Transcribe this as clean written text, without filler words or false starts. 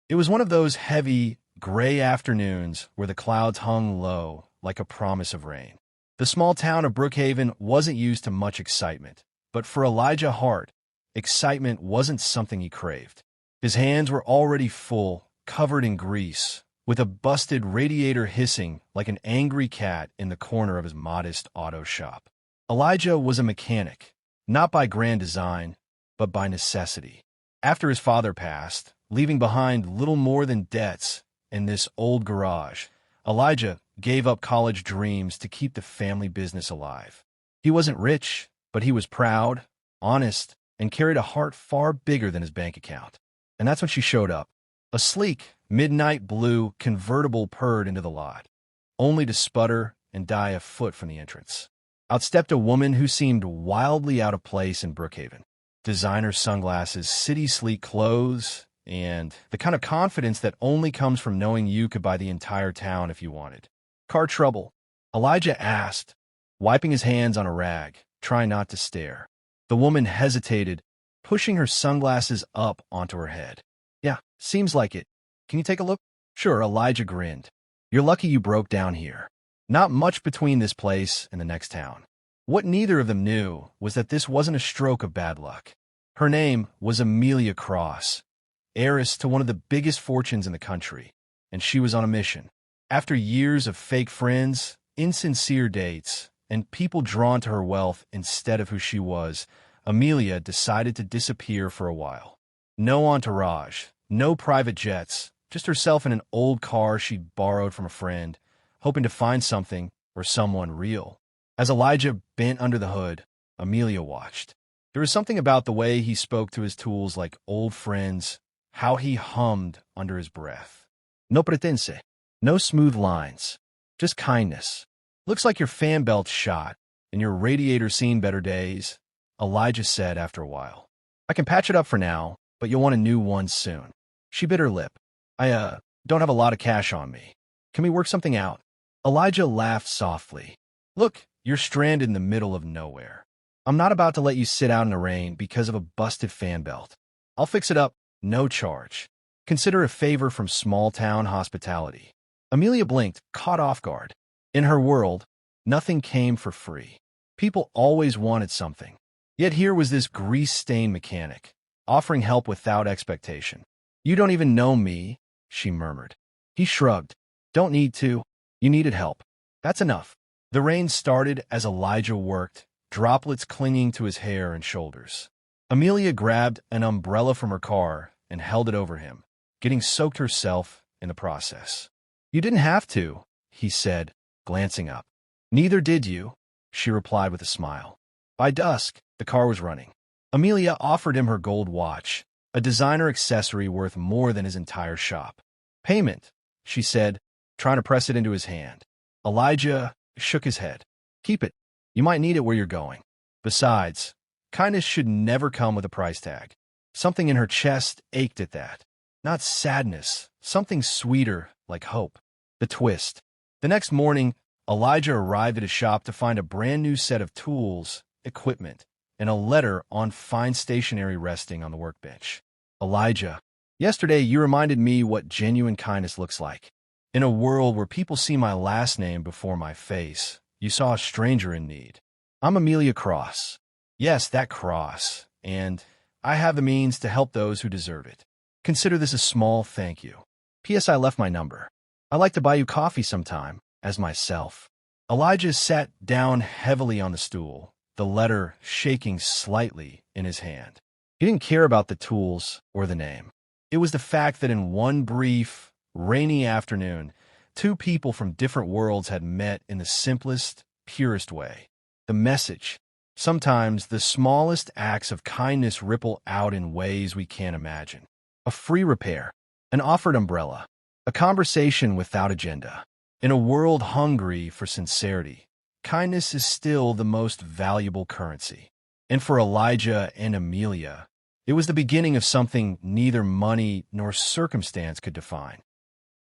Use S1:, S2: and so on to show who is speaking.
S1: It was one of those heavy, gray afternoons where the clouds hung low like a promise of rain. The small town of Brookhaven wasn't used to much excitement, but for Elijah Hart, excitement wasn't something he craved. His hands were already full, covered in grease, with a busted radiator hissing like an angry cat in the corner of his modest auto shop. Elijah was a mechanic, not by grand design, but by necessity. After his father passed, leaving behind little more than debts in this old garage, Elijah gave up college dreams to keep the family business alive. He wasn't rich, but he was proud, honest, and carried a heart far bigger than his bank account. And that's when she showed up. A sleek, midnight blue convertible purred into the lot, only to sputter and die a foot from the entrance. Out stepped a woman who seemed wildly out of place in Brookhaven. Designer sunglasses, city-sleek clothes, and the kind of confidence that only comes from knowing you could buy the entire town if you wanted. "Car trouble?" Elijah asked, wiping his hands on a rag, trying not to stare. The woman hesitated, pushing her sunglasses up onto her head. "Yeah, seems like it. Can you take a look?" "Sure," Elijah grinned. "You're lucky you broke down here. Not much between this place and the next town." What neither of them knew was that this wasn't a stroke of bad luck. Her name was Amelia Cross, heiress to one of the biggest fortunes in the country, and she was on a mission. After years of fake friends, insincere dates, and people drawn to her wealth instead of who she was, Amelia decided to disappear for a while. No entourage, no private jets, just herself in an old car she'd borrowed from a friend, hoping to find something or someone real. As Elijah bent under the hood, Amelia watched. There was something about the way he spoke to his tools like old friends, how he hummed under his breath. "No pretense." No smooth lines, just kindness. "Looks like your fan belt's shot, and your radiator's seen better days," Elijah said after a while. "I can patch it up for now, but you'll want a new one soon." She bit her lip. I don't have a lot of cash on me. Can we work something out?" Elijah laughed softly. "Look, you're stranded in the middle of nowhere. I'm not about to let you sit out in the rain because of a busted fan belt. I'll fix it up, no charge. Consider a favor from small-town hospitality." Amelia blinked, caught off guard. In her world, nothing came for free. People always wanted something. Yet here was this grease-stained mechanic, offering help without expectation. "You don't even know me," she murmured. He shrugged. "Don't need to. You needed help. That's enough." The rain started as Elijah worked, droplets clinging to his hair and shoulders. Amelia grabbed an umbrella from her car and held it over him, getting soaked herself in the process. "You didn't have to," he said, glancing up. "Neither did you," she replied with a smile. By dusk, the car was running. Amelia offered him her gold watch, a designer accessory worth more than his entire shop. "Payment," she said, trying to press it into his hand. Elijah shook his head. "Keep it. You might need it where you're going. Besides, kindness should never come with a price tag." Something in her chest ached at that. Not sadness, something sweeter, like hope. The twist. The next morning, Elijah arrived at his shop to find a brand new set of tools, equipment, and a letter on fine stationery resting on the workbench. "Elijah, yesterday you reminded me what genuine kindness looks like. In a world where people see my last name before my face, you saw a stranger in need. I'm Amelia Cross. Yes, that cross, and I have the means to help those who deserve it. Consider this a small thank you. P.S. I left my number. I'd like to buy you coffee sometime, as myself." Elijah sat down heavily on the stool, the letter shaking slightly in his hand. He didn't care about the tools or the name. It was the fact that in one brief, rainy afternoon, two people from different worlds had met in the simplest, purest way. The message. Sometimes the smallest acts of kindness ripple out in ways we can't imagine. A free repair, an offered umbrella, a conversation without agenda. In a world hungry for sincerity, kindness is still the most valuable currency. And for Elijah and Amelia, it was the beginning of something neither money nor circumstance could define.